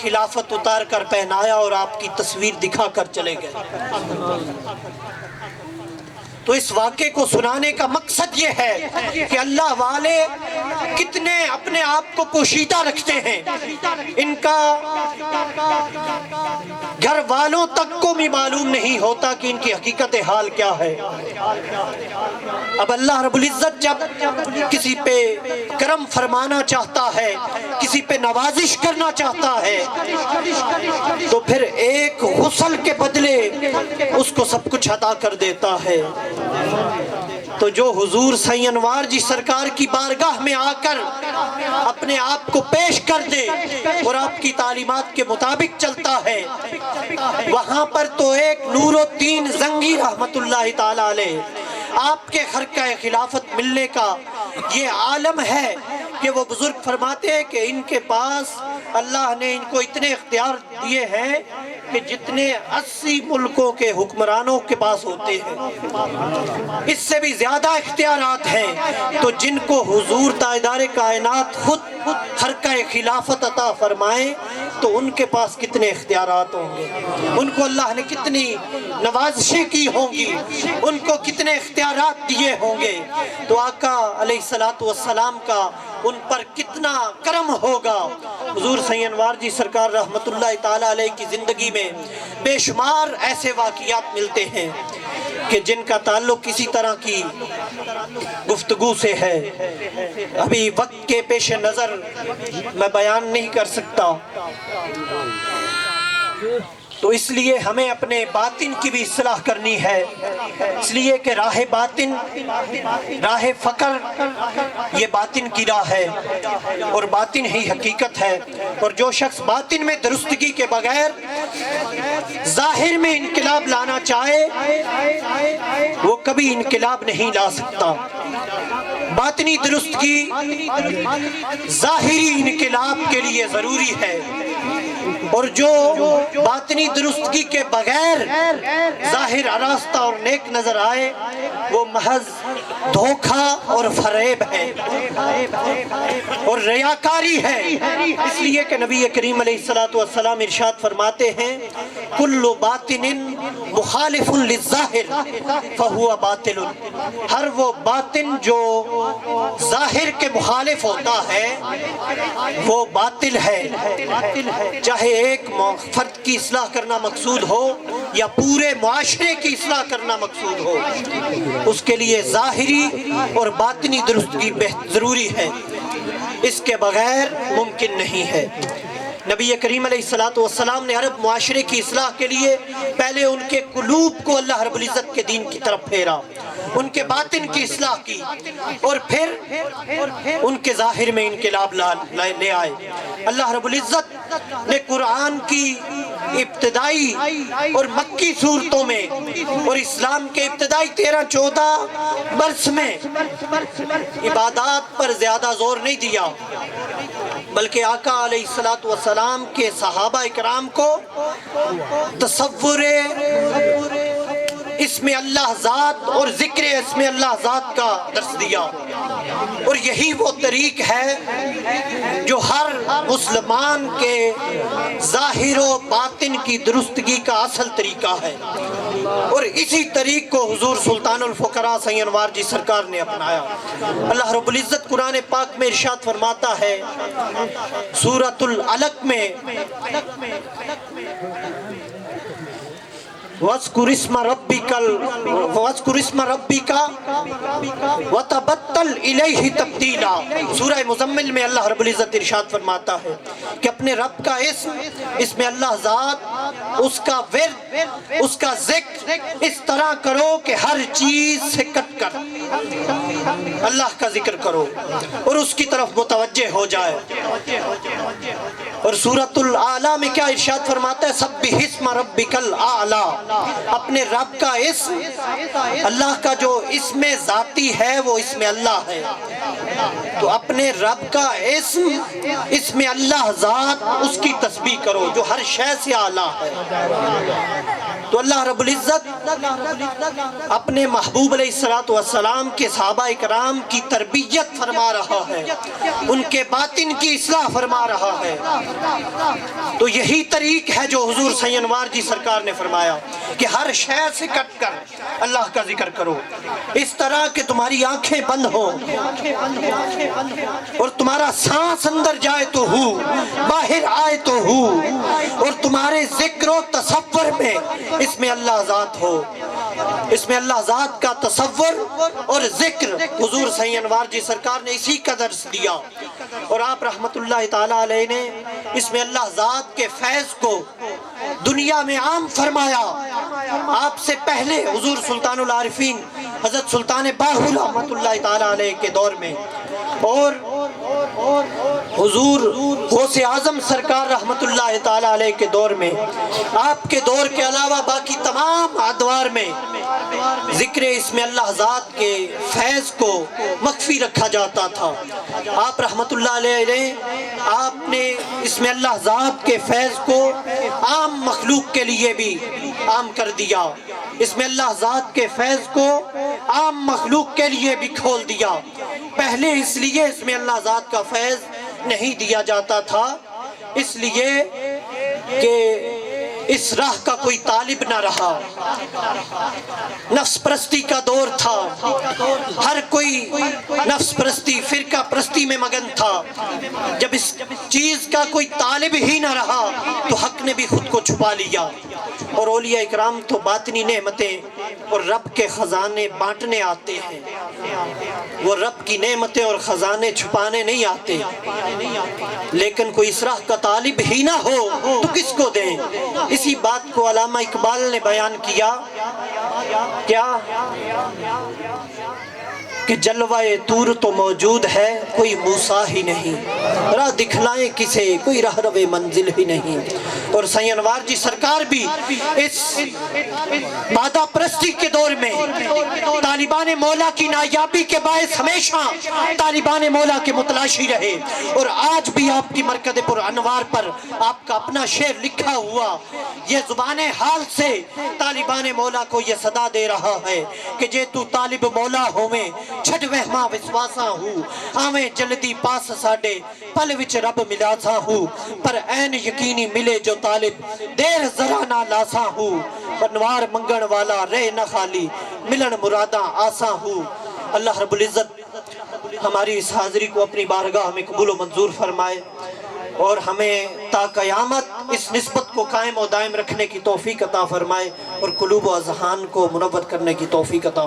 خلافت اتار کر پہنایا اور آپ کی تصویر دکھا کر چلے گئے۔ تو اس واقعے کو سنانے کا مقصد یہ ہے کہ اللہ والے کتنے اپنے آپ کو پوشیدہ رکھتے ہیں، ان کا گھر والوں تک کو بھی معلوم نہیں ہوتا کہ ان کی حقیقت حال کیا ہے۔ اب اللہ رب العزت جب کسی پہ کرم فرمانا چاہتا ہے، کسی پہ نوازش کرنا چاہتا ہے، تو پھر ایک غسل کے بدلے اس کو سب کچھ عطا کر دیتا ہے۔ تو جو حضور سید انوار جی سرکار کی بارگاہ میں آ کر اپنے آپ کو پیش کر دے اور آپ کی تعلیمات کے مطابق چلتا ہے، وہاں پر تو ایک نور الدین زنگی رحمت اللہ تعالی علیہ آپ کے خرقہ خلافت ملنے کا یہ عالم ہے کہ وہ بزرگ فرماتے ہیں کہ ان کے پاس اللہ نے ان کو اتنے اختیار دیے ہیں کہ جتنے 80 ملکوں کے حکمرانوں کے پاس ہوتے ہیں، اس سے بھی زیادہ اختیارات ہیں۔ تو جن کو حضور تاجدار کائنات خود خرقہ خلافت عطا فرمائیں تو ان کے پاس کتنے اختیارات ہوں گے، ان کو اللہ نے کتنی نوازشیں کی ہوں گی، ان کو کتنے اختیارات دیے ہوں گے۔ تو آقا علیہ السلام کا ان پر کتنا کرم ہوگا۔ حضور سید انوار جی سرکار رحمت اللہ تعالی علیہ کی زندگی میں بے شمار ایسے واقعات ملتے ہیں کہ جن کا تعلق کسی طرح کی گفتگو سے ہے، ابھی وقت کے پیش نظر میں بیان نہیں کر سکتا، تو اس لیے ہمیں اپنے باطن کی بھی اصلاح کرنی ہے، اس لیے کہ راہ باطن، راہ فقر یہ باطن کی راہ ہے اور باطن ہی حقیقت ہے، اور جو شخص باطن میں درستگی کے بغیر ظاہر میں انقلاب لانا چاہے وہ کبھی انقلاب نہیں لا سکتا۔ باطنی درستگی ظاہری انقلاب کے لیے ضروری ہے، اور جو باطنی درستگی کے بغیر ظاہر آراستہ اور نیک نظر آئے وہ محض دھوکہ اور فریب ہے اور ریاکاری ہے۔ اس لیے کہ نبی کریم علیہ السلام ارشاد فرماتے ہیں کل باطن مخالف للظاہر فہو باطل، ہر وہ باطن جو ظاہر کے مخالف ہوتا ہے وہ باطل ہے، چاہے ایک فرد کی اصلاح کرنا مقصود ہو یا پورے معاشرے کی اصلاح کرنا مقصود ہو، اس کے لیے ظاہری اور باطنی درستگی ضروری ہے، اس کے بغیر ممکن نہیں ہے۔ نبی کریم علیہ السلام نے عرب معاشرے کی اصلاح کے لیے پہلے ان کے قلوب کو اللہ رب العزت کے دین کی طرف پھیرا، ان کے باطن کی اصلاح کی، اور پھر ان کے ظاہر میں انقلاب لے آئے۔ اللہ رب العزت نے قرآن کی ابتدائی اور مکی صورتوں میں اور اسلام کے ابتدائی 13-14 برس میں عبادات پر زیادہ زور نہیں دیا، بلکہ آقا علیہ السلام کے صحابہ اکرام کو تصور اسم اللہ ذات اور ذکر اسم اللہ ذات کا درس دیا، اور یہی وہ طریق ہے جو ہر مسلمان کے ظاہر و باطن کی درستگی کا اصل طریقہ ہے، اور اسی طریق کو حضور سلطان الفقراء سید انوار جی سرکار نے اپنایا۔ اللہ رب العزت قرآن پاک میں ارشاد فرماتا ہے سورۃ العلق میں وَاذْكُرِ اسْمَ رَبِّكَ وَتَبَتَّلْ إِلَيْهِ تَبْتِيلًا، سورہ مزمل میں اللہ رب العزت ارشاد فرماتا ہے کہ اپنے رب کا اس میں اللہ ذات، اس کا ورد، اس کا ذکر اس طرح کرو کہ ہر چیز سے کٹ کر اللہ کا ذکر کرو اور اس کی طرف متوجہ ہو جائے۔ اور سورۃ الاعلیٰ میں کیا ارشاد فرماتا ہے سبح اسم ربک الاعلیٰ، اپنے رب کا اسم، اللہ کا جو اسم ذاتی ہے وہ اسم اللہ ہے، تو اپنے رب کا اسم اللہ ذات، اس کی تسبیح کرو جو ہر شے سے اعلیٰ ہے۔ تو اللہ رب العزت اپنے محبوب علیہ السلام کے صحابہ اکرام کی تربیت فرما رہا ہے، ان کے باطن کی اصلاح فرما رہا ہے۔ تو یہی طریق ہے جو حضور سید انوار جی سرکار نے فرمایا کہ ہر شے سے کٹ کر اللہ کا ذکر کرو، اس طرح کہ تمہاری آنکھیں بند ہوں اور تمہارا سانس اندر جائے تو ہو، باہر آئے تو ہو، اور تمہارے ذکر و تصور میں اس میں اللہ ذات ہو، اس میں اللہ ذات کا تصور اور ذکر۔ حضور سید انوار جی سرکار نے اسی کا درس دیا، اور آپ رحمت اللہ تعالیٰ علیہ نے اس میں اللہ ذات کے فیض کو دنیا میں عام فرمایا۔ آپ سے پہلے حضور سلطان العارفین حضرت سلطان باہو رحمت اللہ تعالیٰ علیہ کے دور میں، اور حضور غوث اعظم سرکار رحمت اللہ تعالیٰ علیہ کے دور میں، آپ کے دور کے علاوہ باقی تمام ادوار میں ذکر اس میں اللہ ذات کے فیض کو مخفی رکھا جاتا تھا۔ آپ رحمت اللہ علیہ آپ نے اس میں اللہ ذات کے فیض کو عام مخلوق کے لیے بھی عام کر دیا، اس میں اللہ ذات کے فیض کو عام مخلوق کے لیے بھی کھول دیا۔ پہلے اس لیے اس میں اللہ ذات کا فیض نہیں دیا جاتا تھا، اس لیے کہ اس راہ کا کوئی طالب نہ رہا، نفس پرستی کا دور تھا، ہر کوئی نفس پرستی فرقہ پرستی میں مگن تھا۔ جب اس چیز کا کوئی طالب ہی نہ رہا تو حق نے بھی خود کو چھپا لیا، اور اولیاء اکرام تو باطنی نعمتیں اور رب کے خزانے بانٹنے آتے ہیں، وہ رب کی نعمتیں اور خزانے چھپانے نہیں آتے۔ لیکن کوئی اس راہ کا طالب ہی نہ ہو تو کس کو دیں؟ اسی بات کو علامہ اقبال نے بیان کیا، کیا کہ جلوہ طور تو موجود ہے کوئی موسیٰ ہی نہیں، راہ دکھلائیں کسے کوئی رہرو منزل ہی نہیں۔ اور سید انوار جی سرکار بھی اس بادہ پرستی کے دور میں طالبان مولا کی نایابی کے باعث ہمیشہ طالبان مولا کے متلاشی رہے، اور آج بھی آپ کی مرکز پر انوار پر آپ کا اپنا شعر لکھا ہوا یہ زبان حال سے طالبان مولا کو یہ صدا دے رہا ہے کہ جے تو طالب مولا ہوویں چھڑ وہماں وسواساں ہوں، آویں جلدی پاس ساڈے پل وچ رب ملاساں ہوں، پر این یقینی ملے جو طالب دیر ذرا نہ لاساں ہوں، انوار منگن والا رہ نہ خالی ملن مراداں آساں ہوں۔ اللہ رب العزت ہماری اس حاضری کو اپنی بارگاہ میں قبول و منظور فرمائے، اور ہمیں تا قیامت اس نسبت کو قائم و دائم رکھنے کی توفیق عطا فرمائے، اور قلوب و اذہان کو منور کرنے کی توفیق عطا